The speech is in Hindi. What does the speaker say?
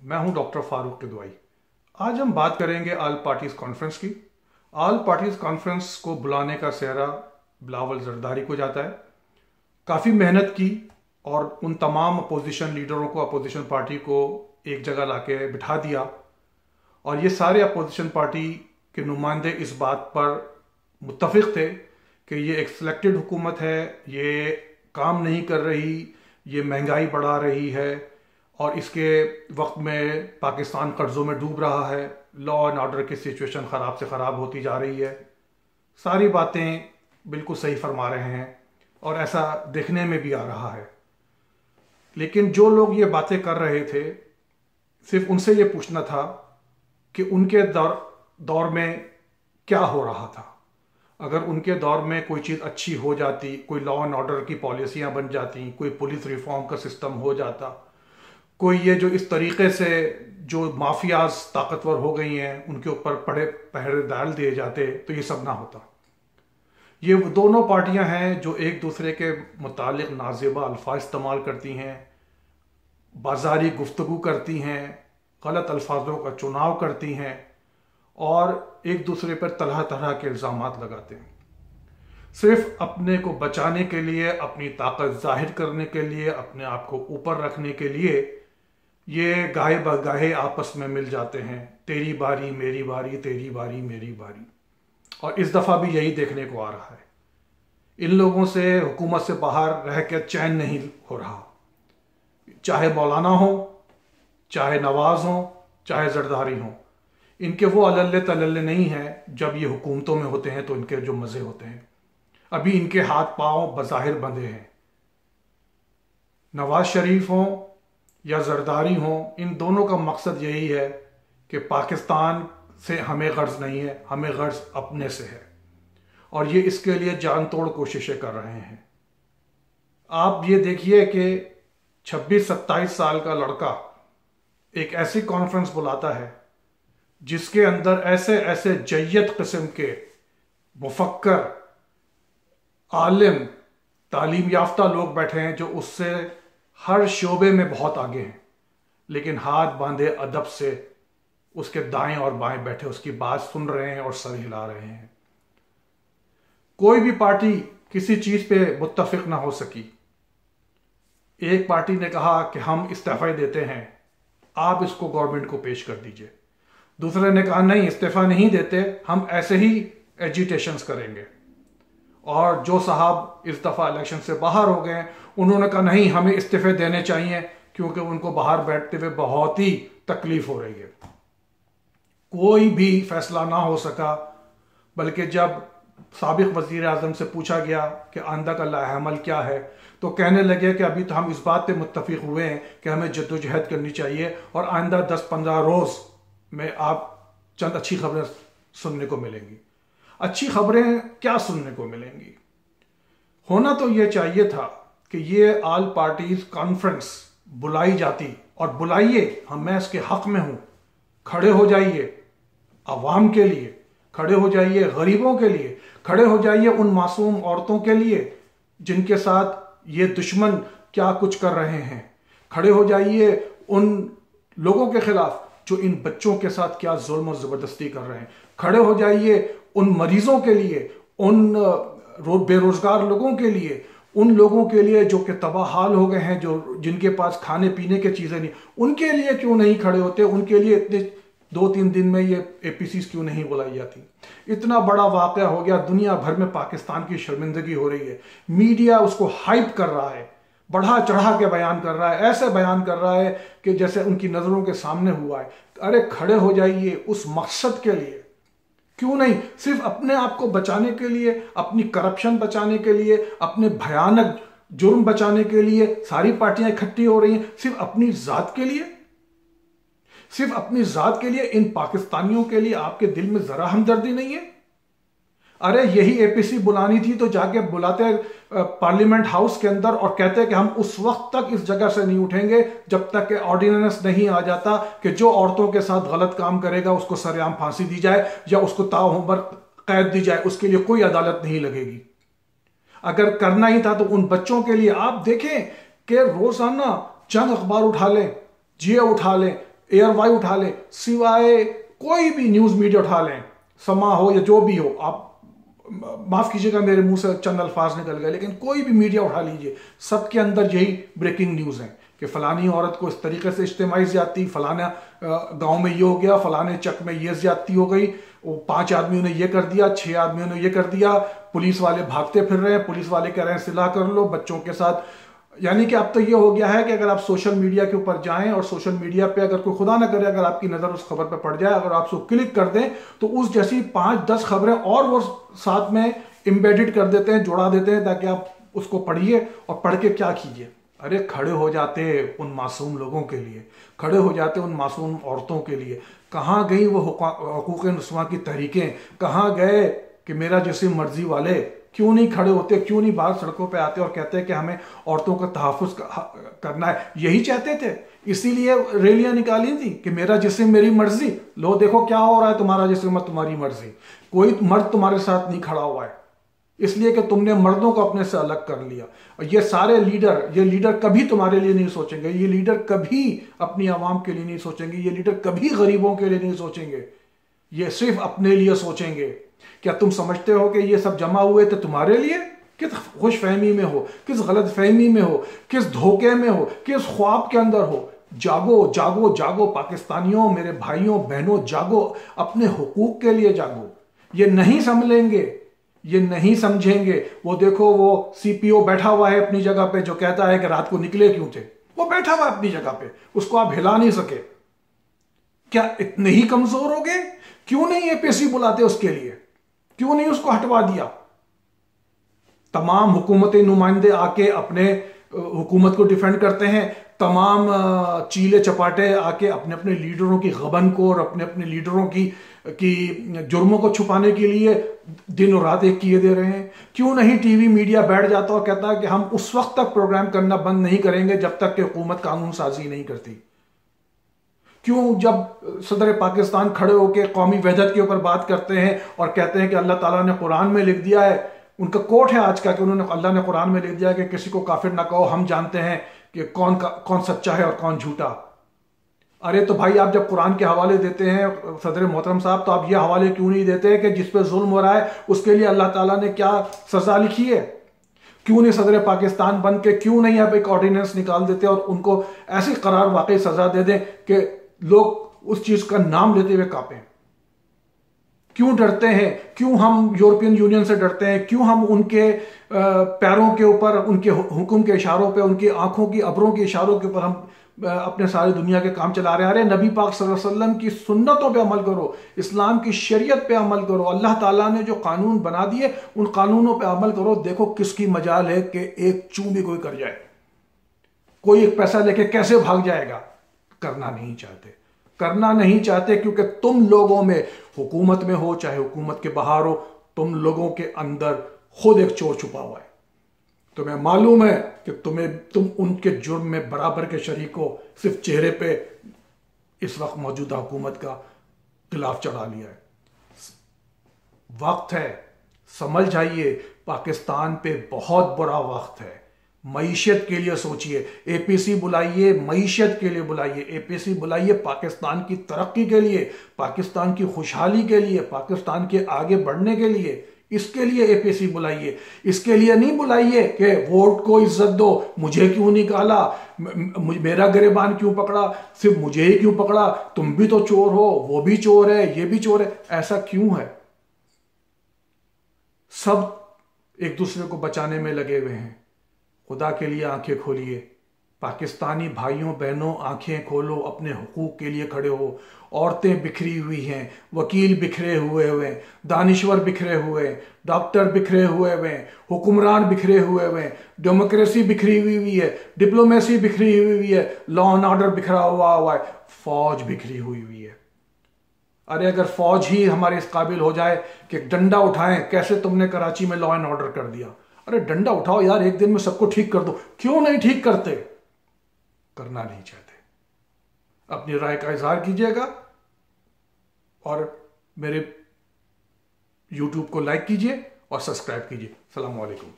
मैं हूं डॉक्टर फारूक किदवाई। आज हम बात करेंगे ऑल पार्टीज कॉन्फ्रेंस की। ऑल पार्टीज कॉन्फ्रेंस को बुलाने का सेहरा बिलावल जरदारी को जाता है। काफ़ी मेहनत की और उन तमाम अपोजिशन लीडरों को, अपोजिशन पार्टी को एक जगह लाके बिठा दिया और ये सारे अपोजिशन पार्टी के नुमाइंदे इस बात पर मुत्तफिक थे कि ये एक सिलेक्टेड हुकूमत है, ये काम नहीं कर रही, ये महंगाई बढ़ा रही है और इसके वक्त में पाकिस्तान कर्जों में डूब रहा है, लॉ एंड ऑर्डर की सिचुएशन ख़राब से ख़राब होती जा रही है। सारी बातें बिल्कुल सही फरमा रहे हैं और ऐसा देखने में भी आ रहा है। लेकिन जो लोग ये बातें कर रहे थे, सिर्फ उनसे ये पूछना था कि उनके दौर में क्या हो रहा था। अगर उनके दौर में कोई चीज़ अच्छी हो जाती, कोई लॉ एंड ऑर्डर की पॉलिसियां बन जाती, कोई पुलिस रिफॉर्म का सिस्टम हो जाता, कोई ये जो इस तरीके से जो माफियाज ताकतवर हो गई हैं उनके ऊपर पहरे डाल दिए जाते, तो ये सब ना होता। ये दोनों पार्टियां हैं जो एक दूसरे के मुतालिक नाज़ेबा अल्फाज इस्तेमाल करती हैं, बाजारी गुफ्तगू करती हैं, गलत अल्फाजों का चुनाव करती हैं और एक दूसरे पर तरह तरह के इल्ज़ामात लगाते हैं। सिर्फ अपने को बचाने के लिए, अपनी ताकत जाहिर करने के लिए, अपने आप को ऊपर रखने के लिए ये गाहे बगाहे आपस में मिल जाते हैं, तेरी बारी मेरी बारी, तेरी बारी मेरी बारी। और इस दफ़ा भी यही देखने को आ रहा है। इन लोगों से हुकूमत से बाहर रह के चैन नहीं हो रहा, चाहे मौलाना हो, चाहे नवाज हो, चाहे जरदारी हो। इनके वो अलल्ले तलल्ले नहीं हैं। जब ये हुकूमतों में होते हैं तो इनके जो मज़े होते हैं। अभी इनके हाथ पांव बज़ाहिर बंधे हैं। नवाज शरीफ हो या जरदारी हो, इन दोनों का मकसद यही है कि पाकिस्तान से हमें गर्ज नहीं है, हमें गर्ज अपने से है और ये इसके लिए जान तोड़ कोशिशें कर रहे हैं। आप ये देखिए कि 26-27 साल का लड़का एक ऐसी कॉन्फ्रेंस बुलाता है जिसके अंदर ऐसे ऐसे जय्यत किस्म के मुफक्कर, आलिम, तालीम याफ्ता लोग बैठे हैं जो उससे हर शोबे में बहुत आगे हैं, लेकिन हाथ बांधे अदब से उसके दाएं और बाएं बैठे उसकी बात सुन रहे हैं और सर हिला रहे हैं। कोई भी पार्टी किसी चीज पे मुत्तफिक ना हो सकी। एक पार्टी ने कहा कि हम इस्तीफा देते हैं, आप इसको गवर्नमेंट को पेश कर दीजिए। दूसरे ने कहा नहीं, इस्तीफा नहीं देते, हम ऐसे ही एजिटेशंस करेंगे। और जो साहब इस दफा इलेक्शन से बाहर हो गए, उन्होंने कहा नहीं, हमें इस्तीफे देने चाहिए क्योंकि उनको बाहर बैठते हुए बहुत ही तकलीफ हो रही है। कोई भी फैसला ना हो सका, बल्कि जब साबिक वजीर आजम से पूछा गया कि आइंदा का लाहेअमल क्या है, तो कहने लगे कि अभी तो हम इस बात पे मुत्तफिक हुए हैं कि हमें जद्दोजहद करनी चाहिए और आइंदा 10-15 रोज में आप चंद अच्छी खबरें सुनने को मिलेंगी। अच्छी खबरें क्या सुनने को मिलेंगी? होना तो यह चाहिए था कि ये ऑल पार्टीज कॉन्फ्रेंस बुलाई जाती और बुलाइए, मैं इसके हक में हूं। खड़े हो जाइए अवाम के लिए, खड़े हो जाइए गरीबों के लिए, खड़े हो जाइए उन मासूम औरतों के लिए जिनके साथ ये दुश्मन क्या कुछ कर रहे हैं। खड़े हो जाइए उन लोगों के खिलाफ जो इन बच्चों के साथ क्या जुल्म और जबरदस्ती कर रहे हैं। खड़े हो जाइए उन मरीजों के लिए, उन बेरोजगार लोगों के लिए, उन लोगों के लिए जो कि तबाह हाल हो गए हैं, जो जिनके पास खाने पीने की चीजें नहीं, उनके लिए क्यों नहीं खड़े होते? उनके लिए इतने 2-3 दिन में ये एपीसीज क्यों नहीं बुलाई जाती? इतना बड़ा वाकया हो गया, दुनिया भर में पाकिस्तान की शर्मिंदगी हो रही है। मीडिया उसको हाइप कर रहा है, बढ़ा चढ़ा के बयान कर रहा है, ऐसे बयान कर रहा है कि जैसे उनकी नजरों के सामने हुआ है। अरे खड़े हो जाइए उस मकसद के लिए। क्यों नहीं? सिर्फ अपने आप को बचाने के लिए, अपनी करप्शन बचाने के लिए, अपने भयानक जुर्म बचाने के लिए सारी पार्टियां इकट्ठी हो रही हैं। सिर्फ अपनी जात के लिए, सिर्फ अपनी जात के लिए, इन पाकिस्तानियों के लिए आपके दिल में जरा हमदर्दी नहीं है? अरे यही एपीसी बुलानी थी तो जाके बुलाते पार्लियामेंट हाउस के अंदर और कहते कि हम उस वक्त तक इस जगह से नहीं उठेंगे जब तक कि ऑर्डिनेंस नहीं आ जाता कि जो औरतों के साथ गलत काम करेगा उसको सरेआम फांसी दी जाए या उसको ताउम्र कैद दी जाए, उसके लिए कोई अदालत नहीं लगेगी। अगर करना ही था तो उन बच्चों के लिए आप देखें कि रोजाना चंद अखबार उठा लें, जिया उठा लें, एयरवाई उठा लें, सिवाय कोई भी न्यूज मीडिया उठा लें, समा हो या जो भी हो, आप माफ कीजिएगा मेरे मुंह से चंद अल्फाज निकल गए, लेकिन कोई भी मीडिया उठा लीजिए, सबके अंदर यही ब्रेकिंग न्यूज है कि फलानी औरत को इस तरीके से इज्तिमाई ज्यादती, फलाना गांव में ये हो गया, फलाने चक में ये ज्यादती हो गई, वो 5 आदमियों ने ये कर दिया, 6 आदमियों ने ये कर दिया, पुलिस वाले भागते फिर रहे हैं, पुलिस वाले कह रहे हैं सिला कर लो बच्चों के साथ। यानी कि अब तो ये हो गया है कि अगर आप सोशल मीडिया के ऊपर जाएं और सोशल मीडिया पे अगर कोई खुदा ना करे अगर आपकी नजर उस खबर पे पड़ जाए, अगर आप उसको क्लिक कर दें तो उस जैसी 5-10 खबरें और वो साथ में एम्बेडेड कर देते हैं, जोड़ा देते हैं, ताकि आप उसको पढ़िए और पढ़ के क्या कीजिए। अरे खड़े हो जाते उन मासूम लोगों के लिए, खड़े हो जाते उन मासूम औरतों के लिए। कहाँ गई वो हुकूक नुस्वा की तहरीकें, कहाँ गए कि मेरा जिस्म मर्जी वाले क्यों नहीं खड़े होते, क्यों नहीं बाहर सड़कों पे आते और कहते हैं कि हमें औरतों का तहफ़्फ़ुज़ करना है। यही चाहते थे, इसीलिए रैलियां निकाली थी कि मेरा जिस्म मेरी मर्जी। लो देखो क्या हो रहा है, तुम्हारा जिस्म तुम्हारी मर्जी, कोई मर्द तुम्हारे साथ नहीं खड़ा हुआ है, इसलिए कि तुमने मर्दों को अपने से अलग कर लिया। और ये सारे लीडर, ये लीडर कभी तुम्हारे लिए नहीं सोचेंगे, ये लीडर कभी अपनी आवाम के लिए नहीं सोचेंगे, ये लीडर कभी गरीबों के लिए नहीं सोचेंगे, ये सिर्फ अपने लिए सोचेंगे। क्या तुम समझते हो कि ये सब जमा हुए थे तुम्हारे लिए? किस खुश फहमी में हो, किस गलत फहमी में हो, किस धोखे में हो, किस ख्वाब के अंदर हो? जागो जागो जागो पाकिस्तानियों, मेरे भाइयों बहनों, जागो, अपने हुकूक के लिए जागो। ये नहीं समझेंगे, ये नहीं समझेंगे। वो देखो वो सीपीओ बैठा हुआ है अपनी जगह पे, जो कहता है कि रात को निकले क्यों थे, वो बैठा हुआ है अपनी जगह पे, उसको आप हिला नहीं सके। क्या इतने ही कमजोर हो गए? क्यों नहीं एपीसी बुलाते उसके लिए, क्यों नहीं उसको हटवा दिया? तमाम हुकूमती नुमाइंदे आके अपने हुकूमत को डिफेंड करते हैं, तमाम चीले चपाटे आके अपने अपने लीडरों की गबन को और अपने अपने लीडरों की जुर्मों को छुपाने के लिए दिन और रात एक किए दे रहे हैं। क्यों नहीं टीवी मीडिया बैठ जाता और कहता है कि हम उस वक्त तक प्रोग्राम करना बंद नहीं करेंगे जब तक कि हुकूमत कानून साजी नहीं करती? क्यों जब सदर पाकिस्तान खड़े होकर कौमी वहदत के ऊपर बात करते हैं और कहते हैं कि अल्लाह ताला ने कुरान में लिख दिया है, उनका कोट है आज का कि उन्होंने अल्लाह ने कुरान में लिख दिया कि किसी को काफिर ना कहो, हम जानते हैं कि कौन सच्चा है और कौन झूठा। अरे तो भाई आप जब कुरान के हवाले देते हैं सदर मोहतरम साहब, तो आप ये हवाले क्यों नहीं देते कि जिस पे जुल्म हो रहा है उसके लिए अल्लाह ताला ने क्या सजा लिखी है? क्यों नहीं सदर पाकिस्तान बन के क्यों नहीं आप एक ऑर्डिनेंस निकाल देते और उनको ऐसी करार वाकई सजा दे दें कि लोग उस चीज का नाम लेते हुए कांपे? क्यों डरते हैं? क्यों हम यूरोपियन यूनियन से डरते हैं? क्यों हम उनके पैरों के ऊपर, उनके हुक्म के इशारों पे, उनकी आंखों की अबरों के इशारों के ऊपर हम अपने सारे दुनिया के काम चला रहे हैं? अरे नबी पाक सल्लल्लाहु अलैहि वसल्लम की सुन्नतों पे अमल करो, इस्लाम की शरीयत पे अमल करो, अल्लाह ताला ने जो कानून बना दिए उन कानूनों पे अमल करो। देखो किसकी मजाल है कि एक चू भी कोई कर जाए, कोई एक पैसा लेके कैसे भाग जाएगा? करना नहीं चाहते, करना नहीं चाहते, क्योंकि तुम लोगों में, हुकूमत में हो चाहे हुकूमत के बाहर हो, तुम लोगों के अंदर खुद एक चोर छुपा हुआ है। तुम्हें मालूम है कि तुम उनके जुर्म में बराबर के शरीक हो, सिर्फ चेहरे पे इस वक्त मौजूदा हुकूमत का खिलाफ चढ़ा लिया है। वक्त है, समझ जाइए, पाकिस्तान पे बहुत बुरा वक्त है। मईशत के लिए सोचिए, एपीसी बुलाइए, मईशत के लिए बुलाइए, एपीसी बुलाइए पाकिस्तान की तरक्की के लिए, पाकिस्तान की खुशहाली के लिए, पाकिस्तान के आगे बढ़ने के लिए, इसके लिए एपीसी बुलाइए। इसके लिए नहीं बुलाइए कि वोट को इज्जत दो, मुझे क्यों निकाला, मेरा गिरबान क्यों पकड़ा, सिर्फ मुझे ही क्यों पकड़ा, तुम भी तो चोर हो, वो भी चोर है, ये भी चोर है। ऐसा क्यों है? सब एक दूसरे को बचाने में लगे हुए हैं। खुदा के लिए आंखें खोलिए, पाकिस्तानी भाइयों बहनों आंखें खोलो, अपने हुकूक के लिए खड़े हो। औरतें बिखरी हुई हैं, वकील बिखरे हुए हैं, दानिश्वर बिखरे हुए हैं, डॉक्टर बिखरे हुए हैं, हुक्मरान बिखरे हुए हैं, डेमोक्रेसी बिखरी हुई है, डिप्लोमेसी बिखरी हुई है, लॉ एंड ऑर्डर बिखरा हुआ है, फौज बिखरी हुई है। अरे अगर फौज ही हमारे इस काबिल हो जाए कि डंडा उठाएं, कैसे तुमने कराची में लॉ एंड ऑर्डर कर दिया, अरे डंडा उठाओ यार, एक दिन में सबको ठीक कर दो। क्यों नहीं ठीक करते? करना नहीं चाहते। अपनी राय का इजहार कीजिएगा और मेरे YouTube को लाइक कीजिए और सब्सक्राइब कीजिए। अस्सलाम वालेकुम।